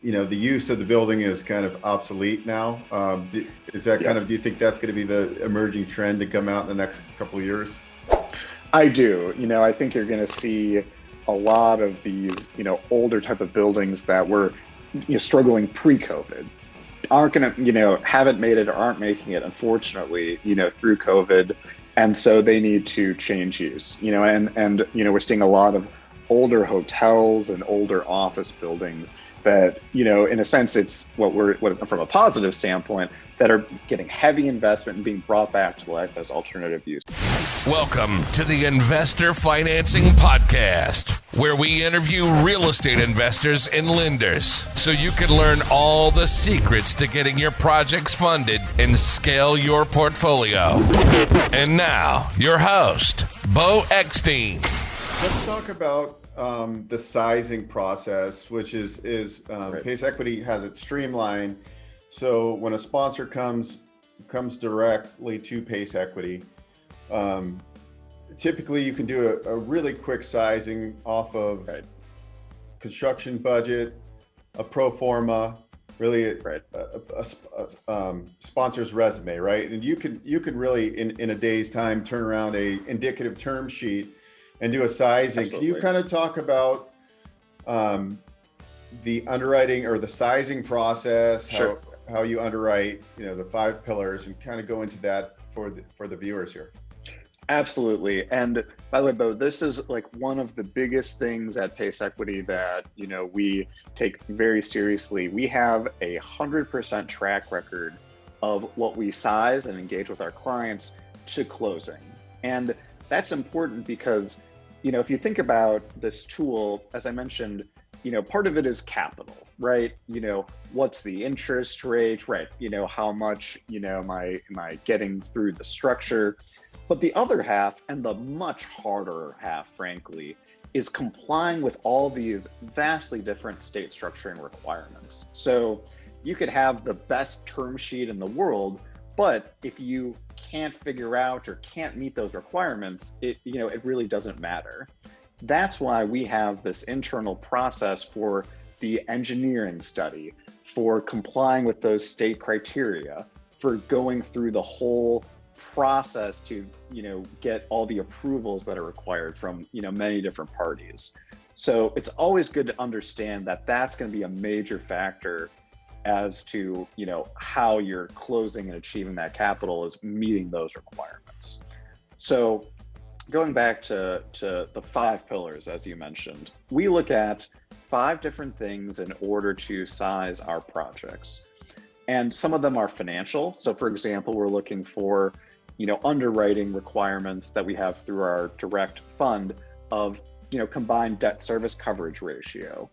the use of the building is kind of obsolete now. Is that Yeah, do you think that's going to be the emerging trend to come out in the next couple of years? I do. I think you're going to see a lot of these, older type of buildings that were struggling pre-COVID aren't going to, haven't made it or aren't making it, unfortunately, through COVID. And so they need to change use, and we're seeing a lot of older hotels and older office buildings that, in a sense, it's what from a positive standpoint, that are getting heavy investment and being brought back to life as alternative use. Welcome to the Investor Financing Podcast, where we interview real estate investors and lenders so you can learn all the secrets to getting your projects funded and scale your portfolio. And now, your host, Bo Eckstein. Let's talk about the sizing process, which is Right. PACE Equity has it streamlined. So when a sponsor comes directly to PACE Equity, typically you can do a really quick sizing off of Right. construction budget, a pro forma, really Right. a sponsor's resume, right? And you can really in a day's time turn around a indicative term sheet and do a sizing. Absolutely. Can you kind of talk about the underwriting or the sizing process, Sure. how you underwrite, the 5 pillars, and kind of go into that for the viewers here? Absolutely. And by the way, Bo, this is like one of the biggest things at PACE Equity that, we take very seriously. We have 100% track record of what we size and engage with our clients to closing. And that's important because, if you think about this tool, as I mentioned, part of it is capital, right? What's the interest rate, right? How much, am I getting through the structure? But the other half, and the much harder half, frankly, is complying with all these vastly different state structuring requirements. So you could have the best term sheet in the world, but if you can't figure out or can't meet those requirements, it really doesn't matter. That's why we have this internal process for the engineering study, for complying with those state criteria, for going through the whole process to get all the approvals that are required from many different parties. So it's always good to understand that that's going to be a major factor as to how you're closing and achieving that capital is meeting those requirements. So going back to the 5 pillars, as you mentioned, we look at 5 different things in order to size our projects. And some of them are financial. So for example, we're looking for underwriting requirements that we have through our direct fund of combined debt service coverage ratio.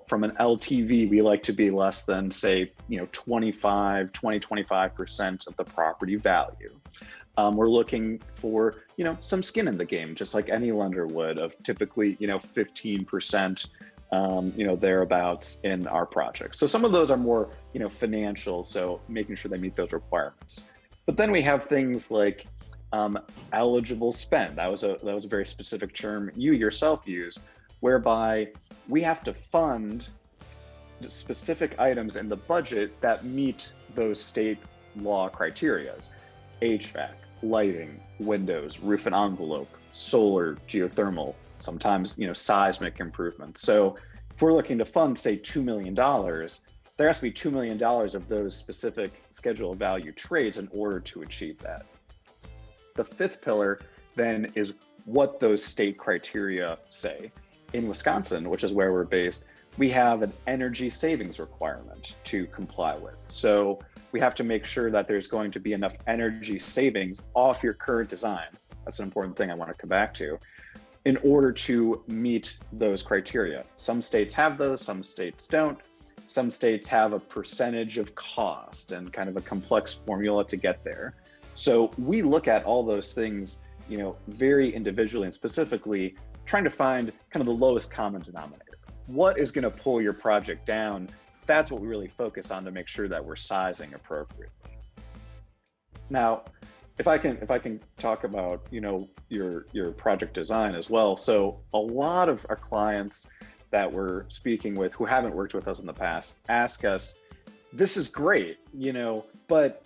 From an LTV, we like to be less than, say, 25% of the property value. We're looking for, some skin in the game, just like any lender would, of typically, 15%, thereabouts in our projects. So some of those are more, financial, so making sure they meet those requirements. But then we have things like eligible spend. That was a very specific term you yourself used, whereby we have to fund specific items in the budget that meet those state law criterias: HVAC, lighting, windows, roof and envelope, solar, geothermal, sometimes seismic improvements. So if we're looking to fund, say, $2 million, there has to be $2 million of those specific schedule of value trades in order to achieve that. The 5th pillar then is what those state criteria say. In Wisconsin, which is where we're based, we have an energy savings requirement to comply with. So we have to make sure that there's going to be enough energy savings off your current design. That's an important thing I want to come back to, in order to meet those criteria. Some states have those, some states don't. Some states have a percentage of cost and kind of a complex formula to get there. So we look at all those things, very individually and specifically, trying to find kind of the lowest common denominator. What is going to pull your project down? That's what we really focus on to make sure that we're sizing appropriately. Now, if I can talk about, your project design as well. So a lot of our clients, that we're speaking with who haven't worked with us in the past ask us, this is great, but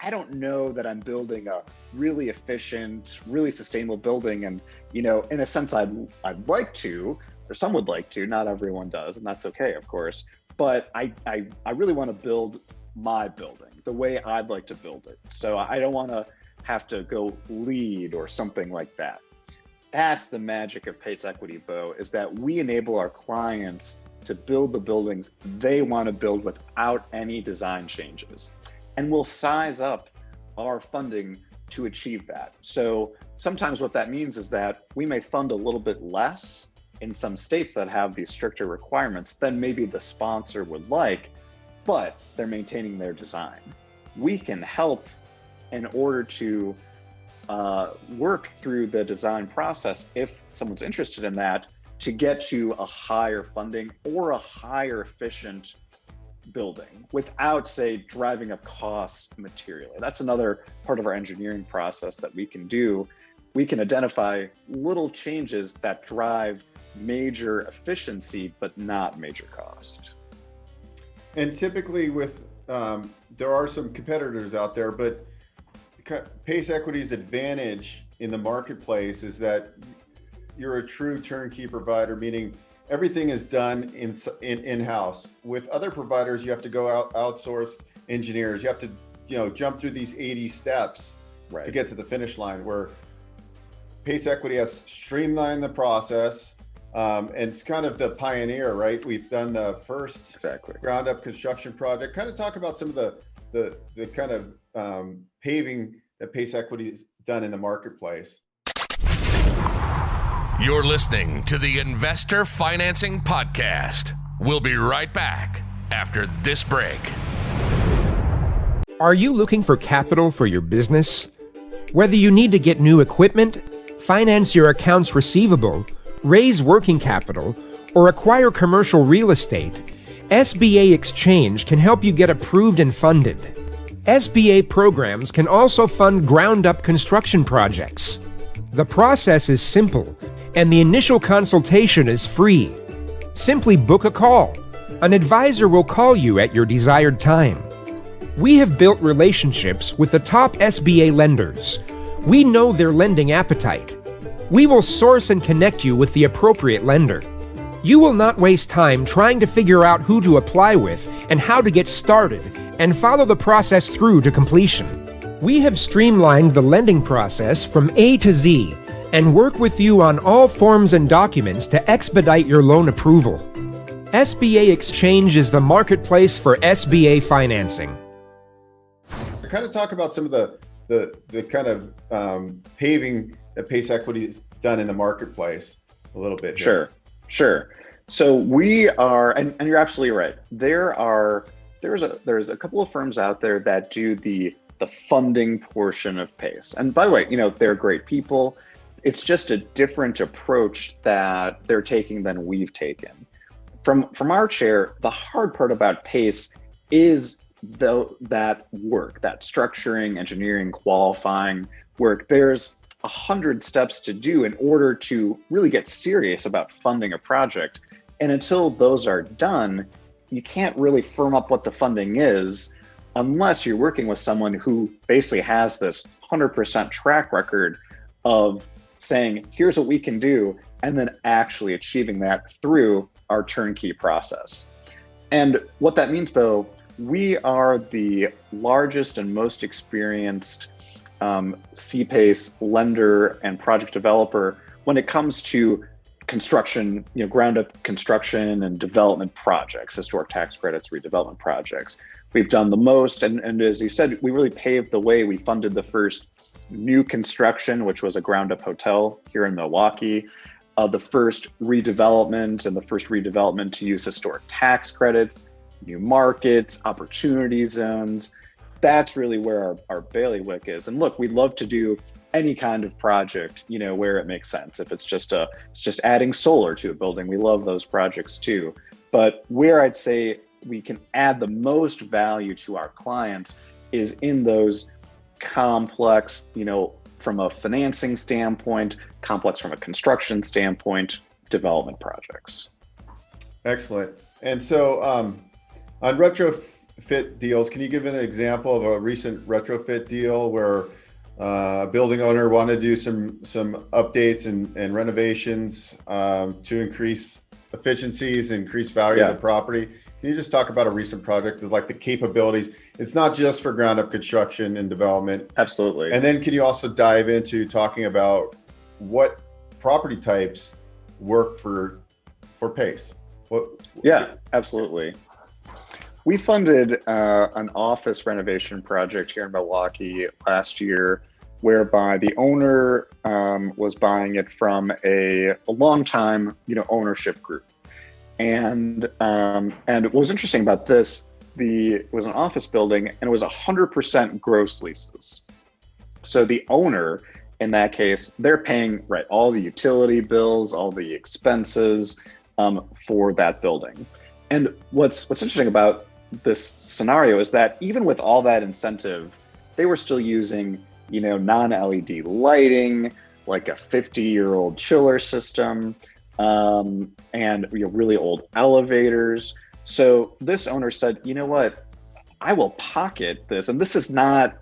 I don't know that I'm building a really efficient, really sustainable building. And, in a sense, I'd like to, or some would like to, not everyone does, and that's okay, of course. But I really want to build my building the way I'd like to build it. So I don't want to have to go LEED or something like that. That's the magic of PACE Equity, Bo, is that we enable our clients to build the buildings they want to build without any design changes. And we'll size up our funding to achieve that. So sometimes what that means is that we may fund a little bit less in some states that have these stricter requirements than maybe the sponsor would like, but they're maintaining their design. We can help in order to work through the design process, if someone's interested in that, to get to a higher funding or a higher efficient building without, say, driving up costs materially. That's another part of our engineering process that we can do. We can identify little changes that drive major efficiency, but not major cost. And typically with, there are some competitors out there, but PACE Equity's advantage in the marketplace is that you're a true turnkey provider, meaning everything is done in-house. With other providers, you have to go outsource engineers. You have to, jump through these 80 steps to get to the finish line, where PACE Equity has streamlined the process. And it's kind of the pioneer, right? We've done the first ground up construction project. Kind of talk about some of the kind of paving that PACE Equity has done in the marketplace. You're listening to the Investor Financing Podcast. We'll be right back after this break. Are you looking for capital for your business? Whether you need to get new equipment, finance your accounts receivable, raise working capital, or acquire commercial real estate, SBA Exchange can help you get approved and funded. SBA programs can also fund ground-up construction projects. The process is simple, and the initial consultation is free. Simply book a call. An advisor will call you at your desired time. We have built relationships with the top SBA lenders. We know their lending appetite. We will source and connect you with the appropriate lender. You will not waste time trying to figure out who to apply with and how to get started, and follow the process through to completion. We have streamlined the lending process from A to Z and work with you on all forms and documents to expedite your loan approval. SBA Exchange is the marketplace for SBA financing. Kind of talk about some of the kind of paving that PACE Equity has done in the marketplace a little bit here. Sure. So we are, and you're absolutely right. There's a couple of firms out there that do the funding portion of PACE. And by the way, they're great people. It's just a different approach that they're taking than we've taken. From our chair, the hard part about PACE is that work, that structuring, engineering, qualifying work. There's 100 steps to do in order to really get serious about funding a project. And until those are done, you can't really firm up what the funding is unless you're working with someone who basically has this 100% track record of saying, here's what we can do, and then actually achieving that through our turnkey process. And what that means, though, we are the largest and most experienced CPACE lender and project developer when it comes to construction, ground up construction and development projects, historic tax credits, redevelopment projects. We've done the most, and as you said, we really paved the way. We funded the first new construction, which was a ground up hotel here in Milwaukee, the first redevelopment to use historic tax credits, new markets, opportunity zones. That's really where our bailiwick is. And look, we'd love to do any kind of project, where it makes sense. If it's just adding solar to a building, we love those projects too. But where I'd say we can add the most value to our clients is in those complex, from a financing standpoint, complex from a construction standpoint, development projects. Excellent. And so on retrofit deals, can you give an example of a recent retrofit deal where a building owner wanted to do some updates and renovations to increase efficiencies, increase value of the property? Can you just talk about a recent project with like the capabilities? It's not just for ground up construction and development. Absolutely. And then can you also dive into talking about what property types work for PACE? Yeah, absolutely. We funded an office renovation project here in Milwaukee last year, whereby the owner was buying it from a long-time, ownership group. And what was interesting about this, it was an office building, and it was 100% gross leases. So the owner, in that case, they're paying all the utility bills, all the expenses for that building. And what's interesting about this scenario is that even with all that incentive, they were still using, non-LED lighting, like a 50-year-old chiller system, and really old elevators. So this owner said, you know what, I will pocket this. And this is not,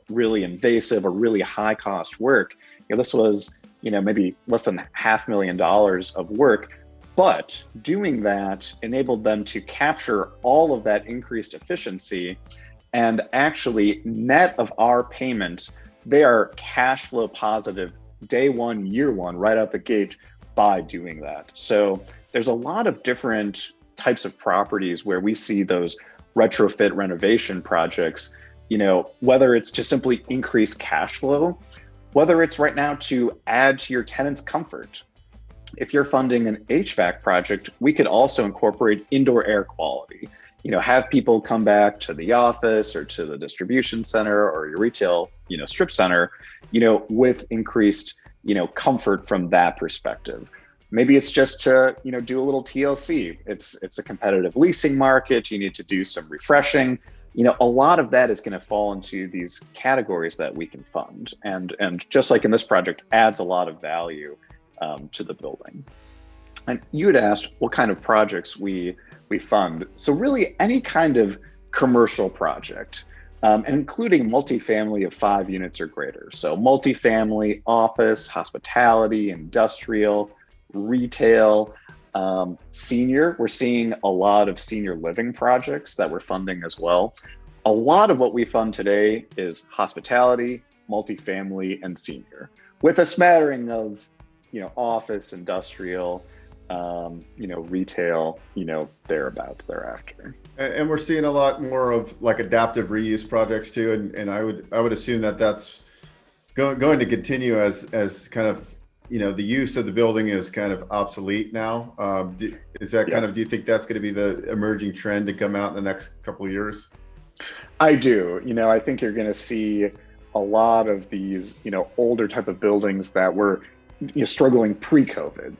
really invasive or really high cost work. This was, maybe less than $500,000 of work, but doing that enabled them to capture all of that increased efficiency, and actually net of our payment, they are cash flow positive day one, year one, right out the gate by doing that. So there's a lot of different types of properties where we see those retrofit renovation projects, whether it's to simply increase cash flow, whether it's right now to add to your tenant's comfort. If you're funding an HVAC project, we could also incorporate indoor air quality, have people come back to the office or to the distribution center or your retail, strip center, with increased, comfort from that perspective. Maybe it's just to, do a little TLC. It's a competitive leasing market. You need to do some refreshing. A lot of that is going to fall into these categories that we can fund. And just like in this project, adds a lot of value to the building. And you had asked what kind of projects we fund. So really any kind of commercial project, including multifamily of 5 units or greater. So multifamily, office, hospitality, industrial, retail, senior. We're seeing a lot of senior living projects that we're funding as well. A lot of what we fund today is hospitality, multifamily, and senior, with a smattering of, office, industrial, retail, thereabouts thereafter. And we're seeing a lot more of like adaptive reuse projects too. And I would assume that that's going to continue as kind of, the use of the building is kind of obsolete now. Is that kind of, do you think that's going to be the emerging trend to come out in the next couple of years? I do. I think you're going to see a lot of these, older type of buildings that were struggling pre-COVID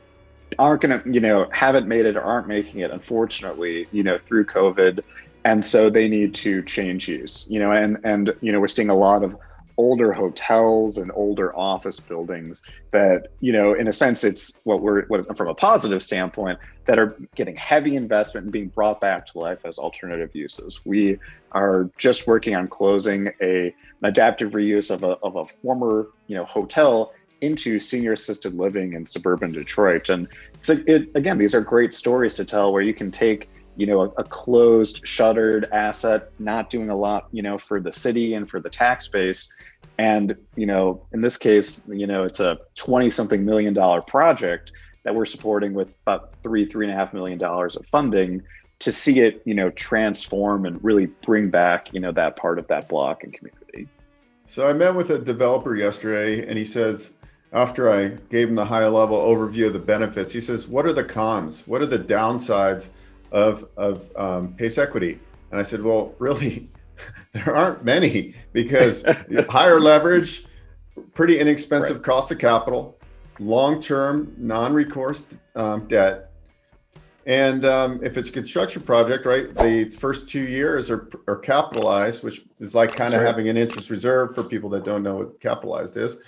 aren't going to, haven't made it or aren't making it, unfortunately, through COVID. And so they need to change use, and we're seeing a lot of older hotels and older office buildings that, in a sense, it's what from a positive standpoint, that are getting heavy investment and being brought back to life as alternative uses. We are just working on closing an adaptive reuse of a former, hotel into senior assisted living in suburban Detroit. And again, these are great stories to tell where you can take, a closed, shuttered asset, not doing a lot, for the city and for the tax base. And, in this case, it's a $20-something million project that we're supporting with about $3.5 million of funding to see it, transform and really bring back, that part of that block and community. So I met with a developer yesterday, and he says, after I gave him the high level overview of the benefits, he says, what are the cons? What are the downsides of PACE equity? And I said, well, really, there aren't many, because higher leverage, pretty inexpensive cost of capital, long-term non-recourse debt. And if it's a construction project, right, the first 2 years are capitalized, which is like kind of having an interest reserve for people that don't know what capitalized is.